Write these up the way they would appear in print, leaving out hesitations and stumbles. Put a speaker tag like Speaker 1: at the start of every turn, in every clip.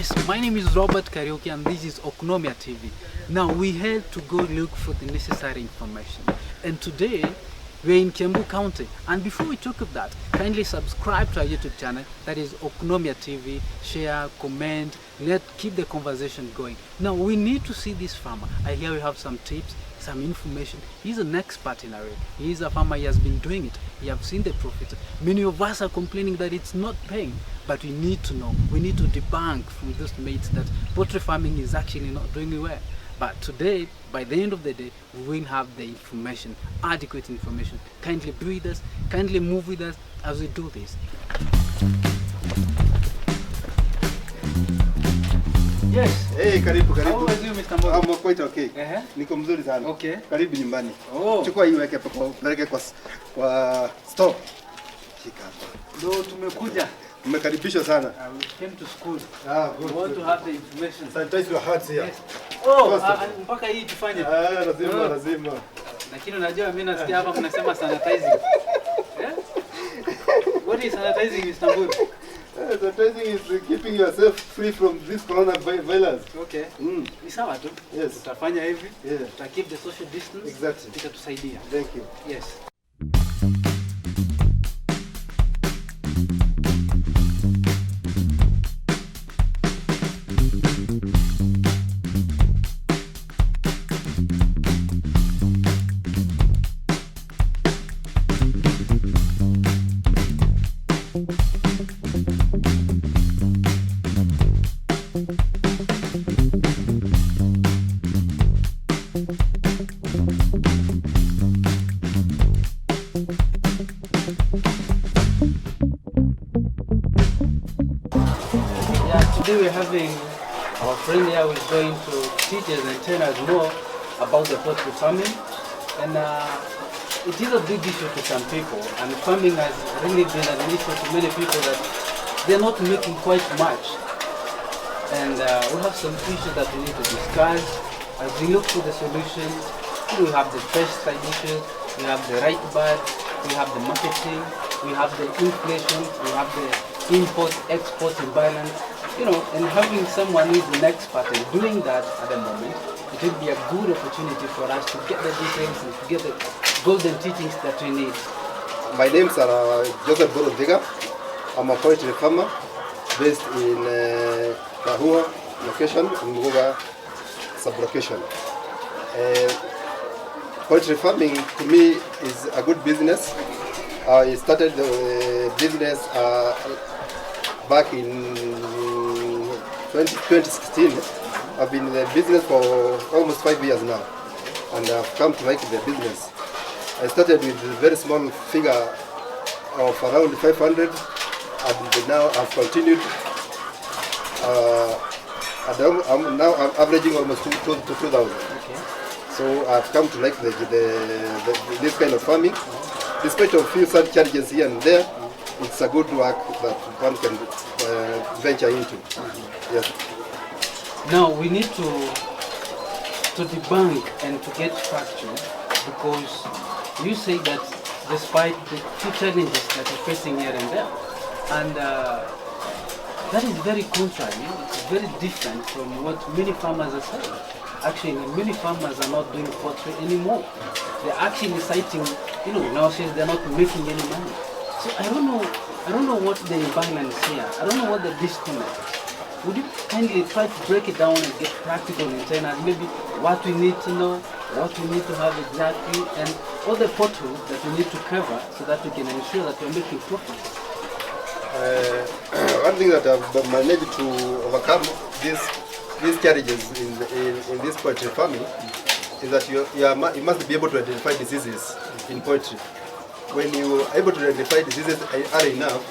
Speaker 1: Yes, my name is Robert Karaoke and this is Oikonomia TV. Now we had to go look for the necessary information. And today we're in Kiambu County. And before we talk of that, kindly subscribe to our YouTube channel, that is Oikonomia TV. Share, comment, keep the conversation going. Now we need to see this farmer. I hear we have some tips, some information. He's an expert in area. He's a farmer, he has been doing it. He has seen the profit. Many of us are complaining that it's not paying, but we need to know. We need to debunk from those mates that poultry farming is actually not doing well. But today, by the end of the day, we will have the information, adequate information. Kindly be with us, kindly move with us as we do this. Yes.
Speaker 2: Hey, karibu.
Speaker 1: How are you, Mr. Mbogo?
Speaker 2: I'm quite okay. Niko mzuri sana.
Speaker 1: Okay.
Speaker 2: Karibu nyumbani.
Speaker 1: Oh.
Speaker 2: Chukua hii weke hapo, peleke kwa store. Shika hapa.
Speaker 1: Ndio tumekuja.
Speaker 2: Mmekaribishwa sana.
Speaker 1: We came to school.
Speaker 2: Good.
Speaker 1: We want to have the information.
Speaker 2: Sanitize your hands here.
Speaker 1: Yes. Oh, mpaka hii tufanye.
Speaker 2: Lazima.
Speaker 1: Lakini unajua mimi nasikia hapa mnasema sanitizing. What is sanitizing, Mr. Mbogo?
Speaker 2: Sanitizing is keeping yourself free from this coronavirus.
Speaker 1: Okay. Ni sawa tu.
Speaker 2: Yes.
Speaker 1: Tutafanya hivi.
Speaker 2: Yeah.
Speaker 1: Tuta keep the social distance.
Speaker 2: Exactly.
Speaker 1: Itatusaidia.
Speaker 2: Thank you.
Speaker 1: Yes. Today we're having our friend here who is going to teach us and tell us more about the poultry farming. And it is a big issue to some people, and farming has really been an issue to many people that they're not making quite much. And we have some issues that we need to discuss. As we look for the solutions, we have the pesticide issues, we have the right bird, we have the marketing, we have the inflation, we have the import-export imbalance. You know, and having someone who is an expert in doing that at the moment, it would be a good opportunity for us to get the details and to get the golden teachings that we need.
Speaker 2: My name is Joseph Borodiga. I'm a poultry farmer based in Kahua location and Muguga sub-location. Poultry farming to me is a good business. I started the business back in 2016. I've been in the business for almost 5 years now, and I've come to like the business. I started with a very small figure of around 500, and now I've continued. I'm averaging almost 2,000.
Speaker 1: Okay.
Speaker 2: So I've come to like this kind of farming. Despite a few such challenges here and there, it's a good work that one can venture into. Yes.
Speaker 1: Now we need to debunk and to get factual, because you say that despite the few challenges that you're facing here and there, and that is very contrary. It's very different from what many farmers are saying. Actually, many farmers are not doing poultry anymore. They're actually citing, nowadays they're not making any money. So I don't know what the imbalance here. I don't know what the disconnect is. Would you kindly try to break it down and get practical in China, maybe what we need to know, what we need to have exactly, and all the potholes that we need to cover so that we can ensure that we're making profit?
Speaker 2: One thing that I've managed to overcome these challenges in this poultry farming is that you must be able to identify diseases in poultry. When you are able to identify diseases early enough,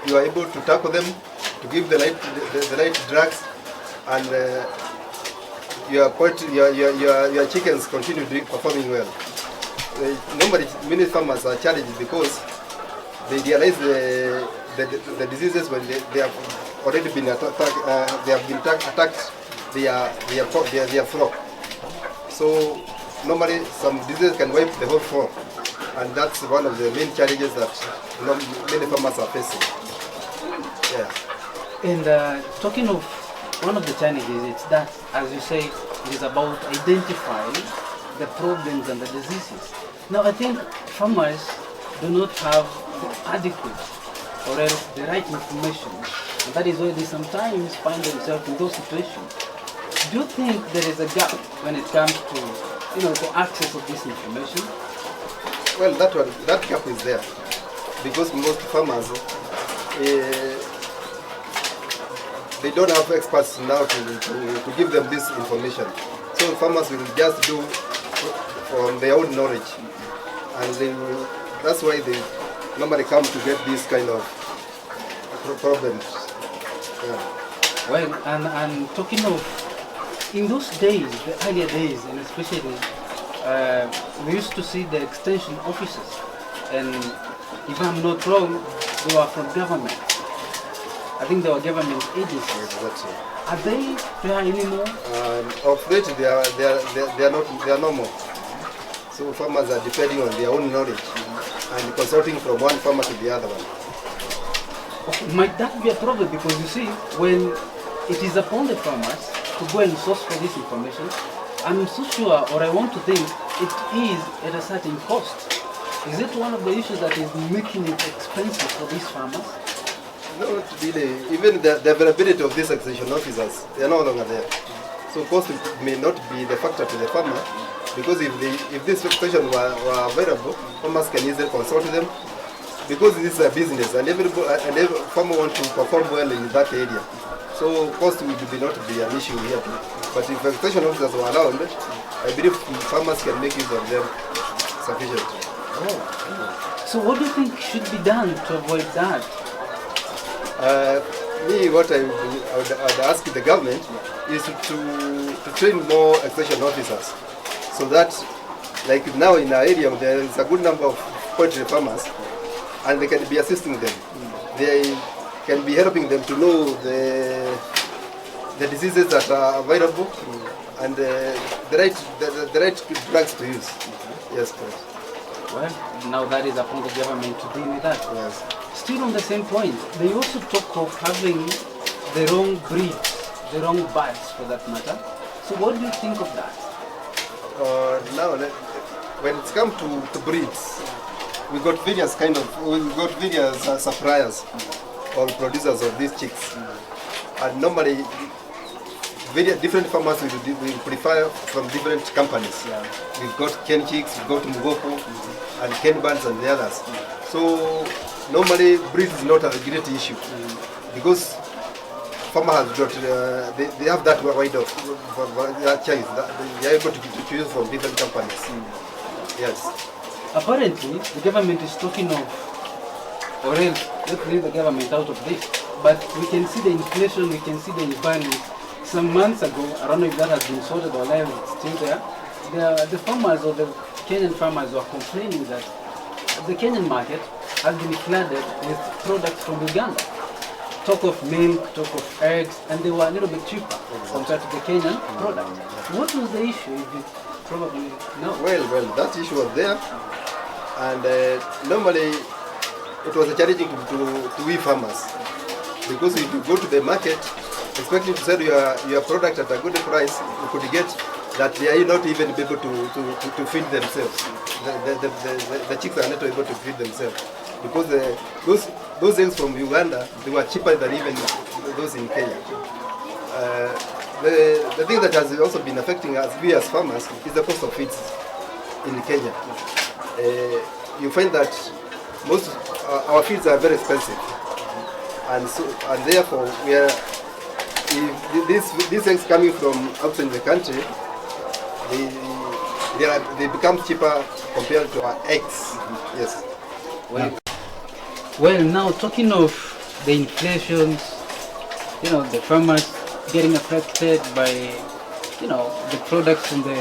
Speaker 2: you are able to tackle them, to give the right drugs, and your chickens continue performing well. Normally, many farmers are challenged because they realize the diseases when they have already been attacked their flock. So normally some diseases can wipe the whole flock, and that's one of the main challenges that many farmers are facing. Yeah.
Speaker 1: And talking of one of the challenges, it's that, as you say, it is about identifying the problems and the diseases. Now, I think farmers do not have the adequate or else the right information, and that is why they sometimes find themselves in those situations. Do you think there is a gap when it comes to, the access of this information?
Speaker 2: Well, that gap is there because most farmers they don't have experts now to give them this information. So farmers will just do from their own knowledge, and that's why they normally come to get these kind of problems. Yeah.
Speaker 1: Well, and talking of, in those days, the earlier days, and especially, we used to see the extension officers, and if I'm not wrong, they were from government. I think they were government agencies.
Speaker 2: Yes, that's it.
Speaker 1: Are they there anymore?
Speaker 2: Of late, they are no more. So farmers are depending on their own knowledge and consulting from one farmer to the other one.
Speaker 1: Might that be a problem? Because you see, when it is upon the farmers to go and source for this information, I'm so sure, or I want to think, it is at a certain cost. Is it one of the issues that is making it expensive for these farmers?
Speaker 2: No, not really. Even the availability of these extension officers, they are no longer there. So cost may not be the factor to the farmer, because if this extension were available, farmers can easily consult them, because this is a business and every farmer wants to perform well in that area. So cost will not be an issue here. But if extension officers were around, I believe farmers can make use of them sufficiently.
Speaker 1: Oh. So what do you think should be done to avoid that?
Speaker 2: What I would ask the government is to train more extension officers, so that, like now in our area, there is a good number of poultry farmers, and they can be assisting them. They can be helping them to know the diseases that are available and the right drugs to use. Yes, please.
Speaker 1: Well, now that is upon the government to deal with that.
Speaker 2: Yes.
Speaker 1: Still on the same point, they also talk of having the wrong breeds, the wrong birds for that matter. So what do you think of that?
Speaker 2: Now, when it's come to breeds, we got various suppliers or producers of these chicks, and normally different farmers will prefer from different companies. Yeah. We've got Ken Chicks, we've got Mugopo, and Ken Bands and the others. So normally breed is not a great issue, because farmer has got they have that wide of choice. They are able to choose from different companies. Yes.
Speaker 1: Apparently, the government is talking of, or else let's leave the government out of this. But we can see the inflation, we can see the imbalance. Some months ago, I don't know if that has been sorted or it's still there. The farmers or the Kenyan farmers were complaining that the Kenyan market has been flooded with products from Uganda. Talk of milk, talk of eggs, and they were a little bit cheaper compared to the Kenyan product. What was the issue, if you probably know?
Speaker 2: Well, that issue was there, and normally it was challenging to we farmers, because if you go to the market expecting to sell your product at a good price, you could get that they are not even able to feed themselves. The chicks are not able to feed themselves, because those eggs from Uganda, they were cheaper than even those in Kenya. The thing that has also been affecting us, we as farmers, is the cost of feeds in Kenya. You find that most our feeds are very expensive, and therefore we are. If these eggs coming from outside the country, they become cheaper compared to our eggs. Yes.
Speaker 1: Well, now talking of the inflations, the farmers getting affected by, the products from the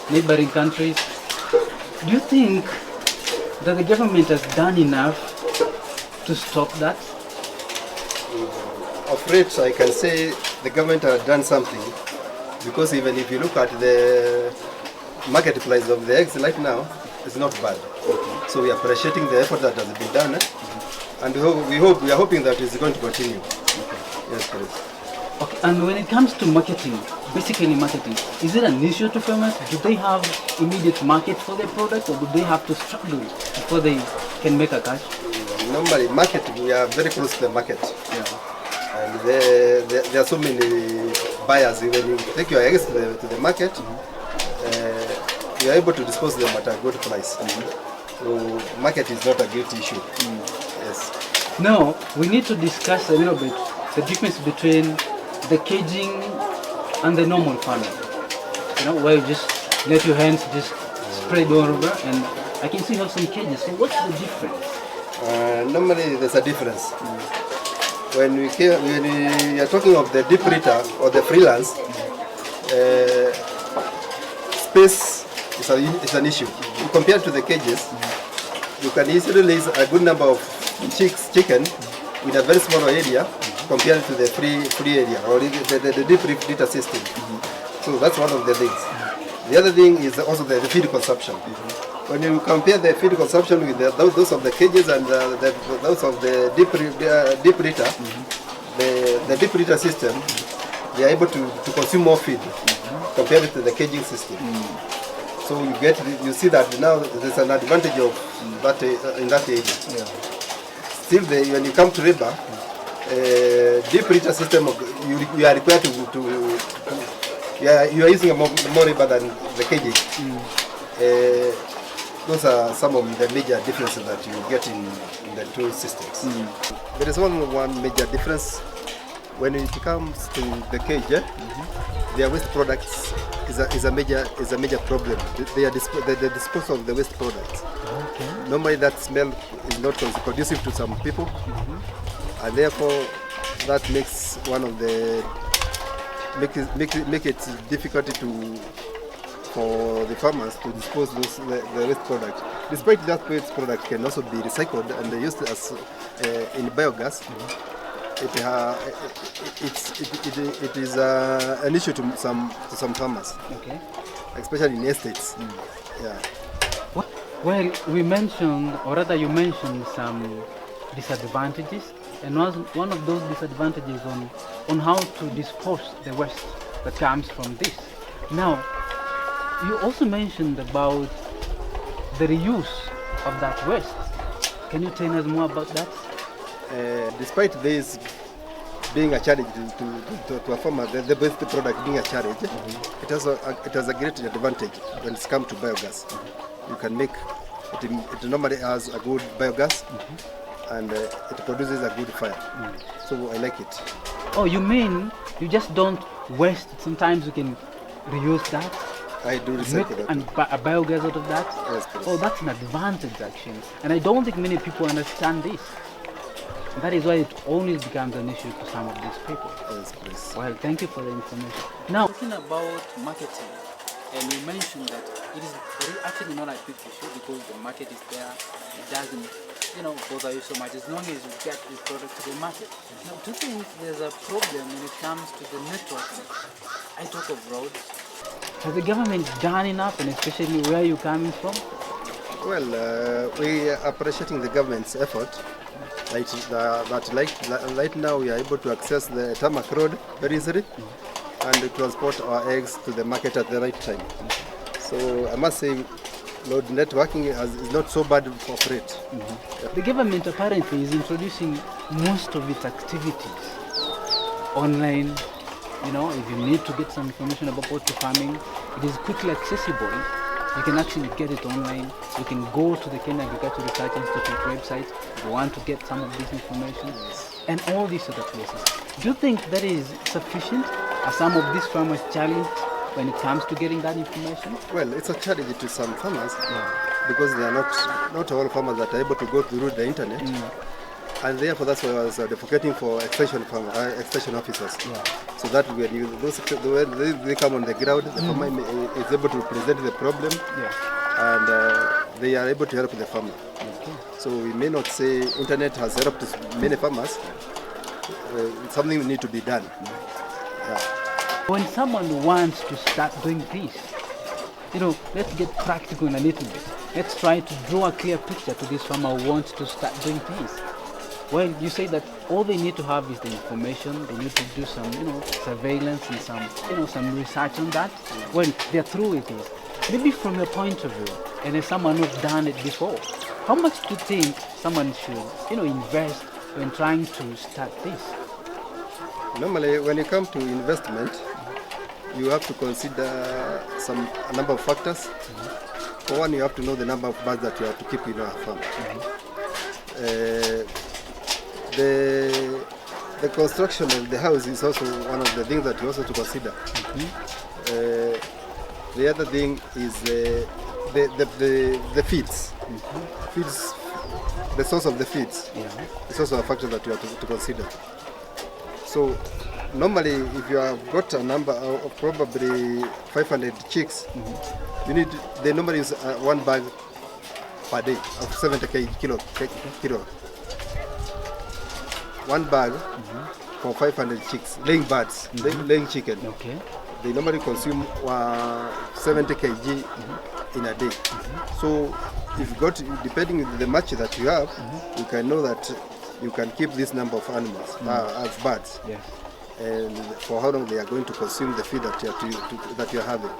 Speaker 1: neighboring countries. Do you think that the government has done enough to stop that?
Speaker 2: Of late, I can say the government has done something, because even if you look at the market price of the eggs right now, it's not bad. Okay. So we are appreciating the effort that has been done, and we are hoping that it's going to continue. Okay. Yes, please.
Speaker 1: Okay, and when it comes to marketing, basically marketing, is it an issue to farmers? Do they have immediate market for their product, or do they have to struggle before they can make a cash?
Speaker 2: Normally, market, we are very close to the market.
Speaker 1: Yeah.
Speaker 2: And there are so many buyers. When you take your eggs to the market, you are able to dispose them at a good price. So market is not a great issue. Yes.
Speaker 1: Now, we need to discuss a little bit the difference between the caging and the normal farming. You know, where you just let your hands just spread all over, and I can see you have some cages. So what's the difference?
Speaker 2: Normally, there's a difference. When we are talking of the deep litter or the freelance, space is an issue. Compared to the cages, you can easily raise a good number of chicken in a very small area compared to the free area or the deep litter system. So that's one of the things. The other thing is also the feed consumption. When you compare the feed consumption with those of the cages and those of the deep litter, the deep litter system, they are able to consume more feed compared to the caging system. So you see that now there's an advantage of that in that area. Yeah. Still, when you come to river, deep litter system, you are required you are using more river than the caging. Those are some of the major differences that you get in the two systems. There is one major difference when it comes to the cage. Their waste products is a major problem. The disposal of the waste products. Okay. Normally, that smell is not conducive to some people, and therefore that makes one of the make it difficult for the farmers to dispose the waste product. Despite that, waste product can also be recycled and used as in biogas. It is an issue to some farmers, especially in estates. Yeah.
Speaker 1: Well, we mentioned, or rather you mentioned some disadvantages, and one of those disadvantages on how to dispose the waste that comes from this. Now, you also mentioned about the reuse of that waste. Can you tell us more about that?
Speaker 2: Despite this being a challenge to a farmer, the waste product being a challenge, it has a great advantage when it comes to biogas. You can make it normally has a good biogas, and it produces a good fire. So I like it.
Speaker 1: Oh, you mean you just don't waste it? Sometimes you can reuse that?
Speaker 2: I do recycle that.
Speaker 1: And a biogas out of that?
Speaker 2: Yes, please.
Speaker 1: Oh, that's an advantage actually. And I don't think many people understand this. That is why it only becomes an issue to some of these people.
Speaker 2: Yes, please.
Speaker 1: Well, thank you for the information. Now, talking about marketing, and you mentioned that it is actually not a big issue because the market is there. It doesn't, bother you so much as long as you get the product to the market. Now, do you think there's a problem when it comes to the networking? I talk of roads. Has the government done enough, and especially where you're coming from?
Speaker 2: Well, we are appreciating the government's effort. Right now we are able to access the tarmac road very easily and transport our eggs to the market at the right time. So I must say, road networking is not so bad for freight.
Speaker 1: The government apparently is introducing most of its activities online. If you need to get some information about poultry farming, it is quickly accessible. You can actually get it online. You can go to the Kenya Agricultural Research Institute website if you want to get some of this information, and all these other places. Do you think that is sufficient? Are some of these farmers challenged when it comes to getting that information?
Speaker 2: Well, it's a challenge to some farmers because they are not all farmers that are able to go through the internet. And therefore, that's why I was advocating for extension officers, so that when they come on the ground, the farmer is able to present the problem, and they are able to help the farmer. So we may not say internet has helped many farmers. Something need to be done.
Speaker 1: When someone wants to start doing this, let's get practical in a little bit. Let's try to draw a clear picture to this farmer who wants to start doing this. Well, you say that all they need to have is the information. They need to do some, surveillance and some research on that. When they're through with it, maybe from your point of view, and as someone who's done it before, how much do you think someone should, invest when trying to start this?
Speaker 2: Normally, when you come to investment, you have to consider a number of factors. For one, you have to know the number of birds that you have to keep in your farm. The construction of the house is also one of the things that you also to consider. The other thing is the feeds. Feeds, the source of the feeds. It's also a factor that you have to consider. So normally, if you have got a number of probably 500 chicks, you need, they normally use one bag per day of 70 kilo. One bag for 500 chicks, laying birds, laying chicken.
Speaker 1: Okay.
Speaker 2: They normally consume 70 kg in a day. So if you got, depending on the match that you have, you can know that you can keep this number of animals, of birds.
Speaker 1: Yes.
Speaker 2: And for how long they are going to consume the feed that you are having.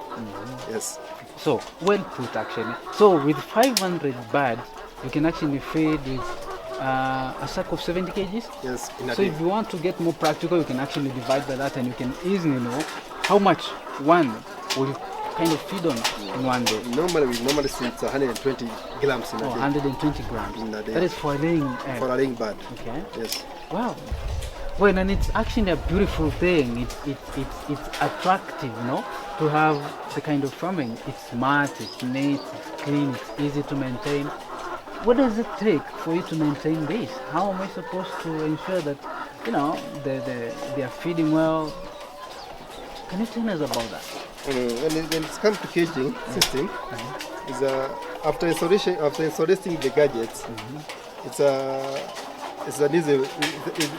Speaker 2: Yes.
Speaker 1: So, well put actually. So with 500 birds, you can actually feed with a sack of 70 kgs?
Speaker 2: Yes.
Speaker 1: So if you want to get more practical, you can actually divide by that and you can easily know how much one will kind of feed on in one day.
Speaker 2: Normally, we normally see it's 120 grams in a day.
Speaker 1: 120 grams.
Speaker 2: In a day.
Speaker 1: That is for a laying egg.
Speaker 2: For a laying bird.
Speaker 1: Okay.
Speaker 2: Yes.
Speaker 1: Wow. Well, and it's actually a beautiful thing. It's attractive, to have the kind of farming. It's smart, it's neat, it's clean, it's easy to maintain. What does it take for you to maintain this? How am I supposed to ensure that, they are feeding well? Can you tell us about that?
Speaker 2: When it comes to caging system, is after installing the gadgets, it's an easy.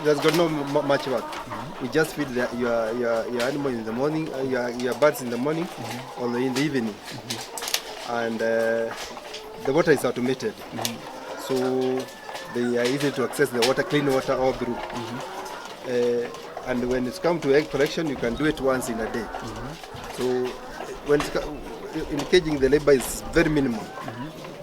Speaker 2: There's got no much work. You just feed your animal in the morning, your birds in the morning, or in the evening, and the water is automated, so they are easy to access the water, clean water all through. And when it's come to egg collection, you can do it once in a day. So when in caging, the labor is very minimal.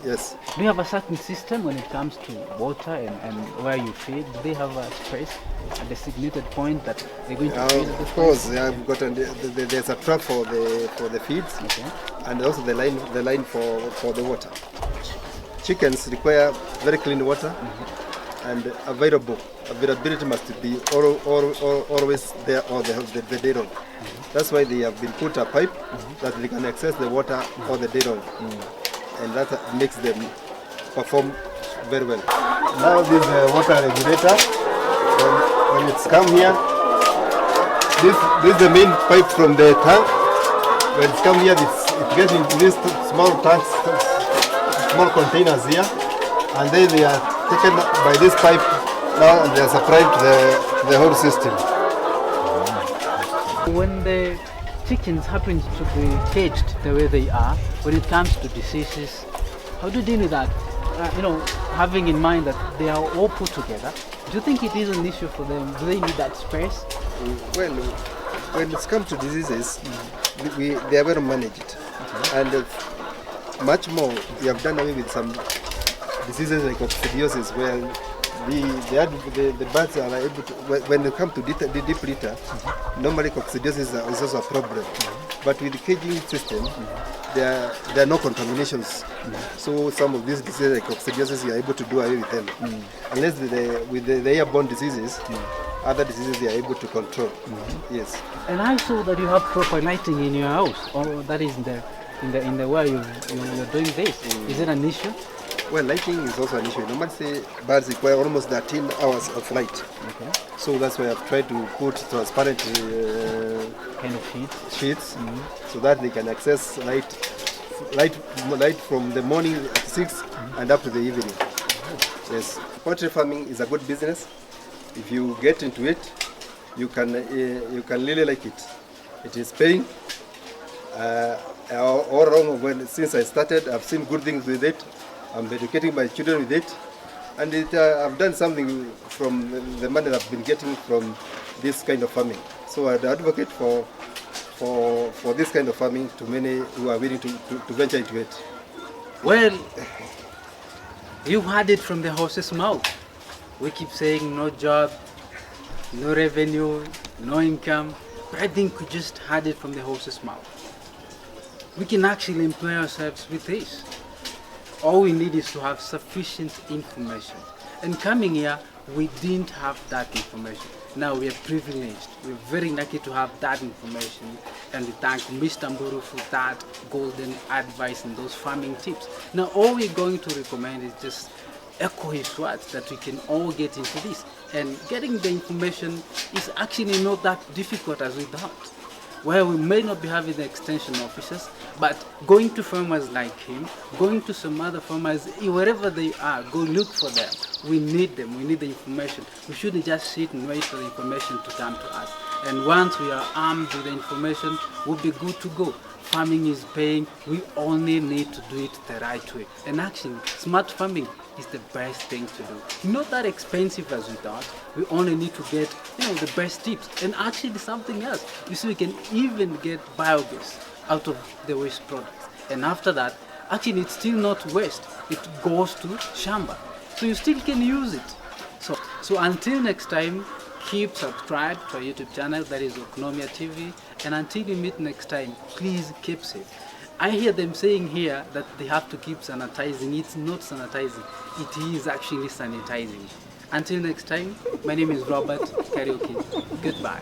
Speaker 2: Yes.
Speaker 1: Do you have a certain system when it comes to water and where you feed? Do they have a space, a designated point that they're going to feed?
Speaker 2: Of course, they have got there's a trap for the feeds, and also the line for the water. Chickens require very clean water, and availability must be always there all the day long. That's why they have been put a pipe that they can access the water all the day long. And that makes them perform very well. Now this water regulator, when it's come here, this is the main pipe from the tank. When it's come here, it gets into these small tanks, small containers here, and then they are taken by this pipe now and they are supplied to the whole system.
Speaker 1: When the chickens happen to be caged the way they are, when it comes to diseases, how do you deal with that? Having in mind that they are all put together, do you think it is an issue for them? Do they need that space?
Speaker 2: Well, when it comes to diseases, they are well managed. And much more, we have done away with some diseases like coccidiosis, where the birds are able to, when they come to deep litter, normally coccidiosis is also a problem. But with the caging system, there are no contaminations. So some of these diseases like coccidiosis, you are able to do away with them. Unless with the airborne diseases, other diseases they are able to control. Yes. And
Speaker 1: I saw that you have proper lighting in your house, or that is in the way you're doing this. Is it an issue?
Speaker 2: Well, lighting is also an issue. Normally, say birds require almost 13 hours of light.
Speaker 1: Okay.
Speaker 2: So that's why I've tried to put transparent
Speaker 1: kind of
Speaker 2: sheets, so that they can access light from the morning at 6 and up to the evening. Yes, poultry farming is a good business. If you get into it, you can really like it. It is paying. All along since I started, I've seen good things with it. I'm educating my children with it, And I've done something from the money that I've been getting from this kind of farming. So I'd advocate for this kind of farming to many who are willing to venture into it.
Speaker 1: Well, you had it from the horse's mouth. We keep saying no job, no revenue, no income, but I think we just had it from the horse's mouth. We can actually employ ourselves with this. All we need is to have sufficient information. And coming here, we didn't have that information. Now we are privileged. We're very lucky to have that information. And we thank Mr. Mburu for that golden advice and those farming tips. Now all we're going to recommend is just echo his words that we can all get into this. And getting the information is actually not that difficult as we thought. Well, we may not be having the extension officers, but going to farmers like him, going to some other farmers, wherever they are, go look for them. We need them, we need the information. We shouldn't just sit and wait for the information to come to us. And once we are armed with the information, we'll be good to go. Farming is paying, we only need to do it the right way. And actually, smart farming is the best thing to do. Not that expensive as we thought. We only need to get, the best tips. And actually something else. You see, we can even get biogas out of the waste products. And after that, actually it's still not waste. It goes to shamba. So you still can use it. So until next time, keep subscribed to our YouTube channel, that is Oikonomia TV. And until we meet next time, please keep safe. I hear them saying here that they have to keep sanitizing. It's not sanitizing, it is actually sanitizing. Until next time, my name is Robert Karaoke. Goodbye.